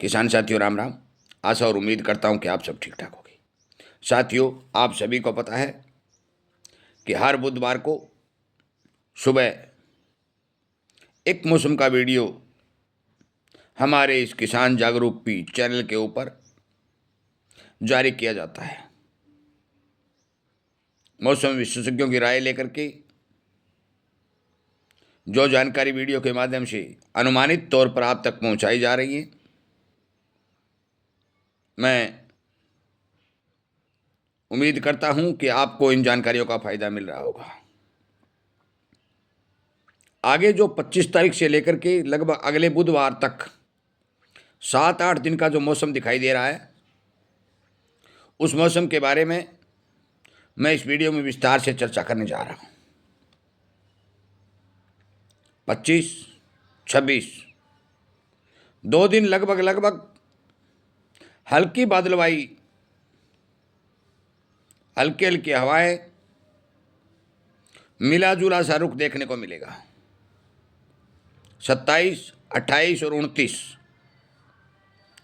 किसान साथियों राम राम। आशा और उम्मीद करता हूं कि आप सब ठीक ठाक होंगे। साथियों, आप सभी को पता है कि हर बुधवार को सुबह एक मौसम का वीडियो हमारे इस किसान जागरूक पी चैनल के ऊपर जारी किया जाता है। मौसम विशेषज्ञों की राय लेकर के जो जानकारी वीडियो के माध्यम से अनुमानित तौर पर आप तक पहुंचाई जा रही है, मैं उम्मीद करता हूं कि आपको इन जानकारियों का फायदा मिल रहा होगा। आगे जो 25 तारीख से लेकर के लगभग अगले बुधवार तक 7-8 दिन का जो मौसम दिखाई दे रहा है, उस मौसम के बारे में मैं इस वीडियो में विस्तार से चर्चा करने जा रहा हूं। 25, 26 2 दिन लगभग हल्की बादलवाई, हल्की हल्की हवाएं, मिला जुला सा रुख देखने को मिलेगा। 27, 28 और 29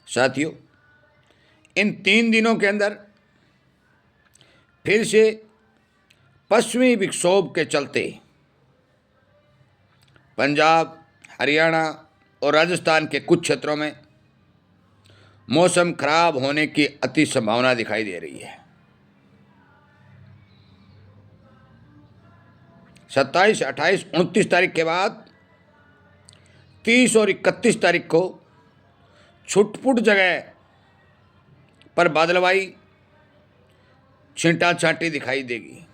साथियों, इन 3 दिनों के अंदर फिर से पश्चिमी विक्षोभ के चलते पंजाब, हरियाणा और राजस्थान के कुछ क्षेत्रों में मौसम खराब होने की अति संभावना दिखाई दे रही है। 27, 28, 29 तारीख के बाद 30 और 31 तारीख को छुटपुट जगह पर बादलवाई, छींटा छांटी दिखाई देगी।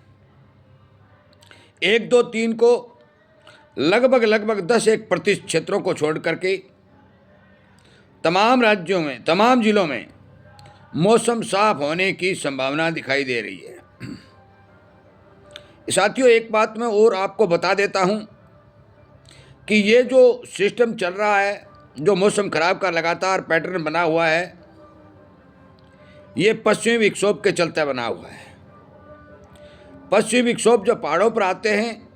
1, 2, 3 को लगभग 10-1% क्षेत्रों को छोड़ करके तमाम राज्यों में, तमाम जिलों में मौसम साफ होने की संभावना दिखाई दे रही है। साथियों, एक बात मैं और आपको बता देता हूं कि ये जो सिस्टम चल रहा है, जो मौसम खराब का लगातार पैटर्न बना हुआ है, ये पश्चिमी विक्षोभ के चलते बना हुआ है। पश्चिमी विक्षोभ जो पहाड़ों पर आते हैं,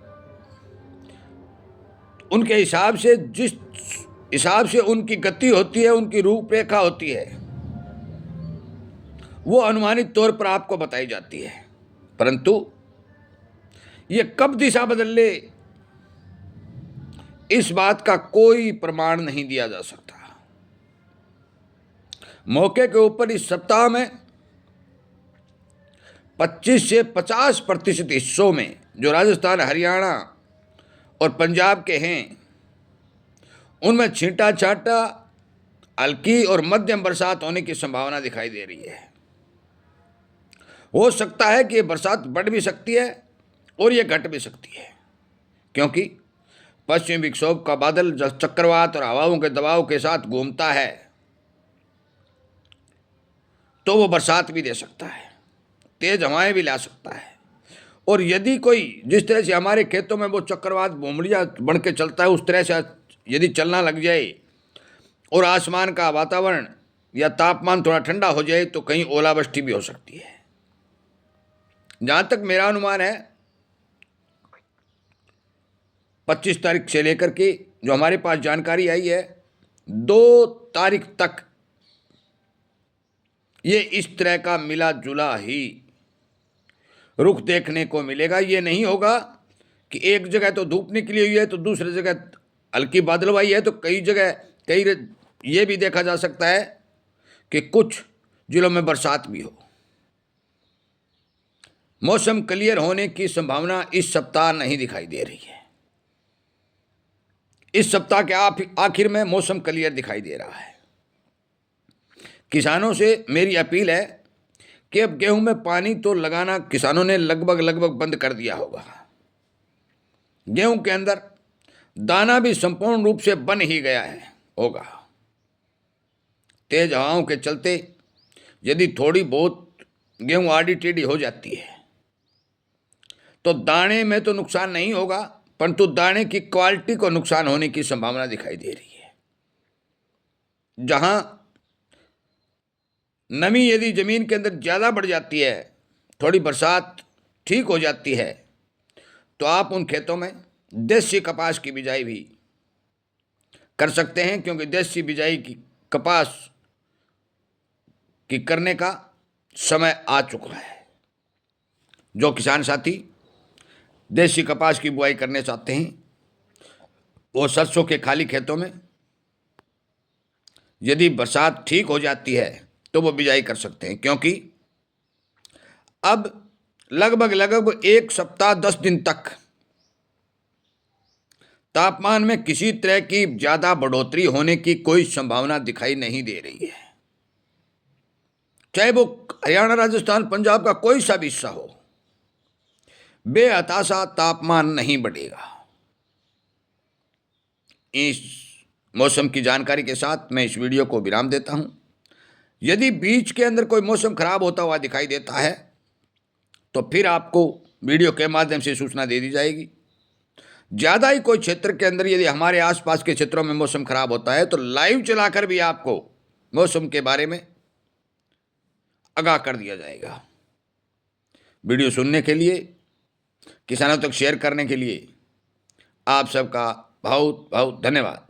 उनके हिसाब से, जिस हिसाब से उनकी गति होती है, उनकी रूपरेखा होती है, वो अनुमानित तौर पर आपको बताई जाती है। परंतु ये कब दिशा बदल ले, इस बात का कोई प्रमाण नहीं दिया जा सकता। मौके के ऊपर इस सप्ताह में 25 से 50% हिस्सों में जो राजस्थान, हरियाणा और पंजाब के हैं, उनमें छींटा छाटा, हल्की और मध्यम बरसात होने की संभावना दिखाई दे रही है। हो सकता है कि ये बरसात बढ़ भी सकती है और ये घट भी सकती है, क्योंकि पश्चिमी विक्षोभ का बादल जब चक्रवात और हवाओं के दबाव के साथ घूमता है तो वो बरसात भी दे सकता है, तेज हवाएं भी ला सकता है। और यदि कोई, जिस तरह से हमारे खेतों में वो चक्रवात भूमड़िया बन के चलता है, उस तरह से यदि चलना लग जाए और आसमान का वातावरण या तापमान थोड़ा ठंडा हो जाए तो कहीं ओलावृष्टि भी हो सकती है। जहां तक मेरा अनुमान है, 25 तारीख से लेकर के जो हमारे पास जानकारी आई है, 2 तारीख तक ये इस तरह का मिला जुला ही रुख देखने को मिलेगा। ये नहीं होगा कि एक जगह तो धूप निकली हुई है तो दूसरी जगह हल्की बादलवाई है, तो कई जगह ये भी देखा जा सकता है कि कुछ जिलों में बरसात भी हो। मौसम क्लियर होने की संभावना इस सप्ताह नहीं दिखाई दे रही है। इस सप्ताह के आखिर में मौसम क्लियर दिखाई दे रहा है। किसानों से मेरी अपील है कि अब गेहूं में पानी तो लगाना किसानों ने लगभग बंद कर दिया होगा। गेहूं के अंदर दाना भी संपूर्ण रूप से बन ही गया होगा। तेज हवाओं के चलते यदि थोड़ी बहुत गेहूं आड़ी टेढ़ी हो जाती है तो दाने में तो नुकसान नहीं होगा, परंतु दाने की क्वालिटी को नुकसान होने की संभावना दिखाई दे रही है। जहां नमी यदि जमीन के अंदर ज़्यादा बढ़ जाती है, थोड़ी बरसात ठीक हो जाती है, तो आप उन खेतों में देसी कपास की बिजाई भी कर सकते हैं, क्योंकि देसी बिजाई की कपास कि करने का समय आ चुका है। जो किसान साथी देसी कपास की बुआई करने चाहते हैं, वो सरसों के खाली खेतों में यदि बरसात ठीक हो जाती है तो वो बिजाई कर सकते हैं, क्योंकि अब लगभग 1 सप्ताह 10 दिन तक तापमान में किसी तरह की ज्यादा बढ़ोतरी होने की कोई संभावना दिखाई नहीं दे रही है। चाहे वो हरियाणा, राजस्थान, पंजाब का कोई सा भी हिस्सा हो, बेहताशा तापमान नहीं बढ़ेगा। इस मौसम की जानकारी के साथ मैं इस वीडियो को विराम देता हूं। यदि बीच के अंदर कोई मौसम खराब होता हुआ दिखाई देता है तो फिर आपको वीडियो के माध्यम से सूचना दे दी जाएगी। ज़्यादा ही कोई क्षेत्र के अंदर यदि हमारे आसपास के क्षेत्रों में मौसम खराब होता है तो लाइव चलाकर भी आपको मौसम के बारे में आगाह कर दिया जाएगा। वीडियो सुनने के लिए, किसानों तक शेयर करने के लिए आप सबका बहुत बहुत धन्यवाद।